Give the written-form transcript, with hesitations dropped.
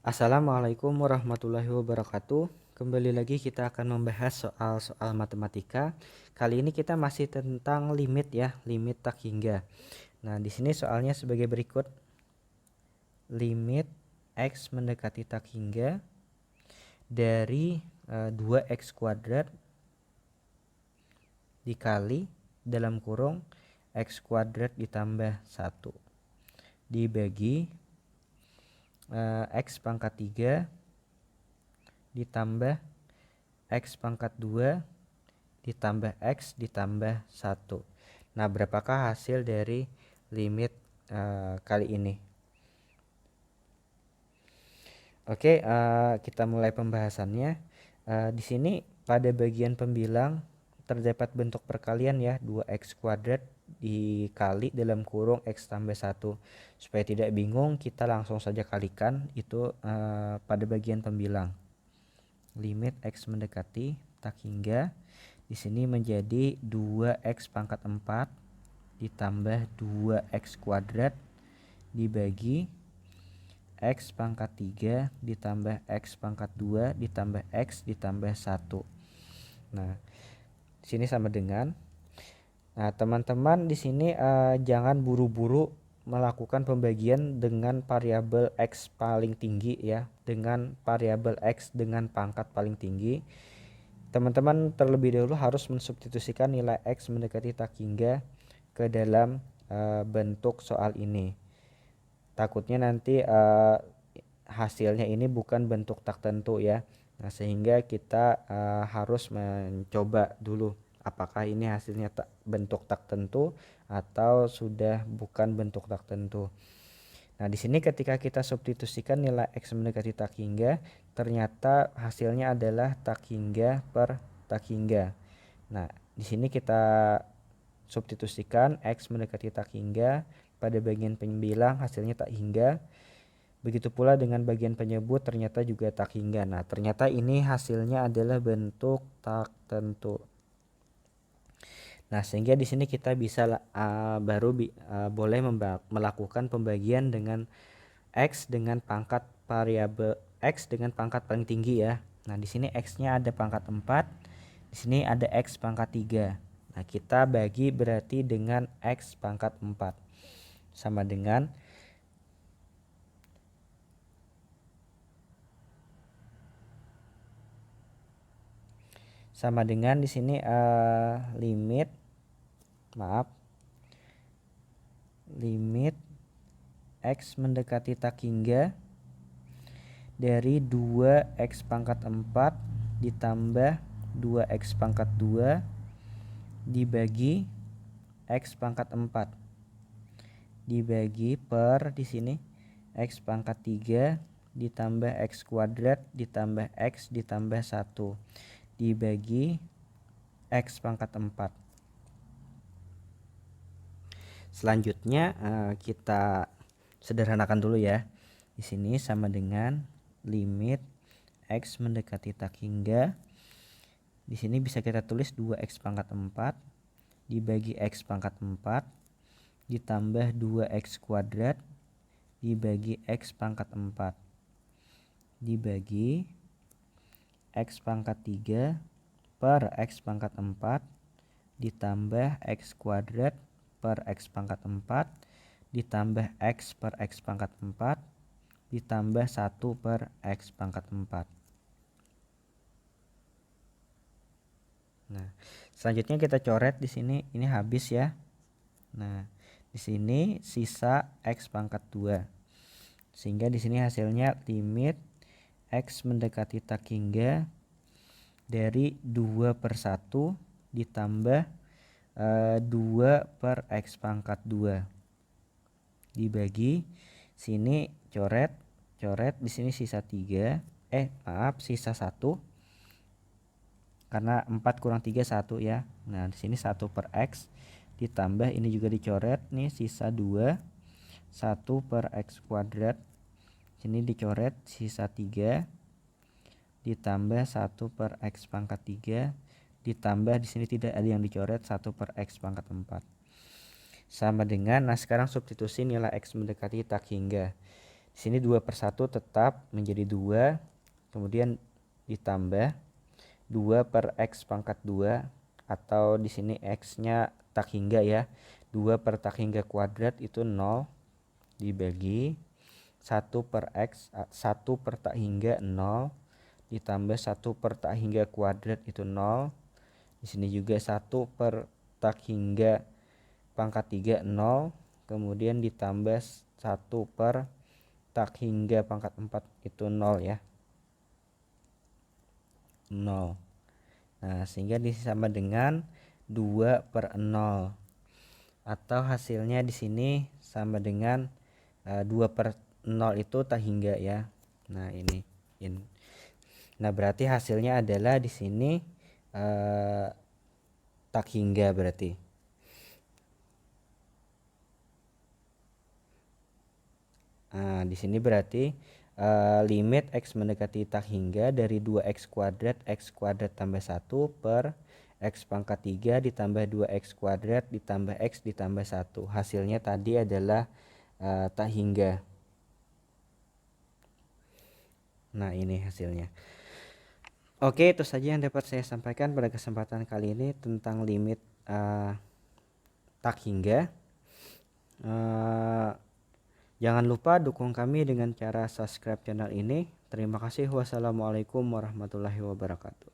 Assalamualaikum warahmatullahi wabarakatuh. Kembali lagi kita akan membahas soal-soal matematika. Kali ini kita masih tentang limit ya, limit tak hingga. Nah, di sini soalnya sebagai berikut. Limit x mendekati tak hingga dari 2x kuadrat dikali dalam kurung x kuadrat ditambah 1 dibagi x pangkat 3 ditambah x pangkat 2 ditambah x ditambah 1. Nah, berapakah hasil dari limit kali ini? Oke, kita mulai pembahasannya. Di sini pada bagian pembilang terdapat bentuk perkalian ya, 2x kuadrat dikali dalam kurung x tambah 1. Supaya tidak bingung, kita langsung saja kalikan itu pada bagian pembilang. Limit x mendekati tak hingga di sini menjadi 2x pangkat 4 ditambah 2x kuadrat dibagi x pangkat 3 ditambah x pangkat 2 ditambah x ditambah 1. Nah, di sini sama dengan. Nah, teman-teman di sini jangan buru-buru melakukan pembagian dengan variabel x paling tinggi ya, dengan variabel x dengan pangkat paling tinggi. Teman-teman terlebih dahulu harus mensubstitusikan nilai x mendekati tak hingga ke dalam bentuk soal ini. Takutnya nanti hasilnya ini bukan bentuk tak tentu ya. Nah, sehingga kita harus mencoba dulu apakah ini hasilnya bentuk tak tentu atau sudah bukan bentuk tak tentu. Nah, di sini ketika kita substitusikan nilai x mendekati tak hingga, ternyata hasilnya adalah tak hingga per tak hingga. Nah, di sini kita substitusikan x mendekati tak hingga pada bagian pembilang hasilnya tak hingga. Begitu pula dengan bagian penyebut ternyata juga tak hingga. Nah, ternyata ini hasilnya adalah bentuk tak tentu. Nah, sehingga di sini kita bisa boleh melakukan pembagian dengan x dengan pangkat variabel x dengan pangkat paling tinggi ya. Nah, di sini x-nya ada pangkat 4, di sini ada x pangkat 3. Nah, kita bagi berarti dengan x pangkat 4 sama dengan di sini limit x mendekati tak hingga dari 2x pangkat 4 ditambah 2x pangkat 2 dibagi x pangkat 4 dibagi per di sini x pangkat 3 ditambah x kuadrat ditambah x ditambah 1 dibagi x pangkat 4. Selanjutnya kita sederhanakan dulu ya. Di sini sama dengan limit x mendekati tak hingga. Di sini bisa kita tulis 2x pangkat 4 dibagi x pangkat 4 ditambah 2x kuadrat dibagi x pangkat 4 dibagi x pangkat 3 per x pangkat 4 ditambah x kuadrat per x pangkat 4 ditambah x per x pangkat 4 ditambah 1 per x pangkat 4. Nah, selanjutnya kita coret di sini, ini habis ya. Nah, di sini sisa x pangkat 2. Sehingga di sini hasilnya limit x mendekati tak hingga dari 2 per 1 ditambah 2 per x pangkat 2 dibagi sini coret di sini sisa 3 sisa 1 karena 4 kurang 3 1 ya. Nah, di sini 1 per x ditambah ini juga dicoret nih sisa 2 1 per x kuadrat, sini dicoret sisa 3 ditambah 1 per x pangkat 3 ditambah di sini tidak ada yang dicoret 1 per x pangkat 4 sama dengan. Nah, sekarang substitusi nilai x mendekati tak hingga. Sini 2/1 tetap menjadi 2, kemudian ditambah 2 per X pangkat 2, atau di sini X-nya tak hingga ya. 2 per tak hingga kuadrat itu 0, dibagi 1 per X, 1 per tak hingga 0, ditambah 1 per tak hingga kuadrat itu 0. Di sini juga 1 per tak hingga pangkat 3 0, kemudian ditambah 1 per tak hingga pangkat 4 itu 0 ya. 0. Nah, sehingga sama dengan 2 per 0. Atau hasilnya di sini sama dengan 2 per 0 itu tak hingga ya. Nah, ini. Nah, berarti hasilnya adalah di sini tak hingga berarti. Nah, di sini berarti limit X mendekati tak hingga dari 2x kuadrat X kuadrat tambah 1 per X pangkat 3 ditambah 2x kuadrat ditambah X ditambah 1. Hasilnya tadi adalah tak hingga. Nah, ini hasilnya. Oke, itu saja yang dapat saya sampaikan pada kesempatan kali ini tentang limit tak hingga. Jangan lupa dukung kami dengan cara subscribe channel ini. Terima kasih. Wassalamualaikum warahmatullahi wabarakatuh.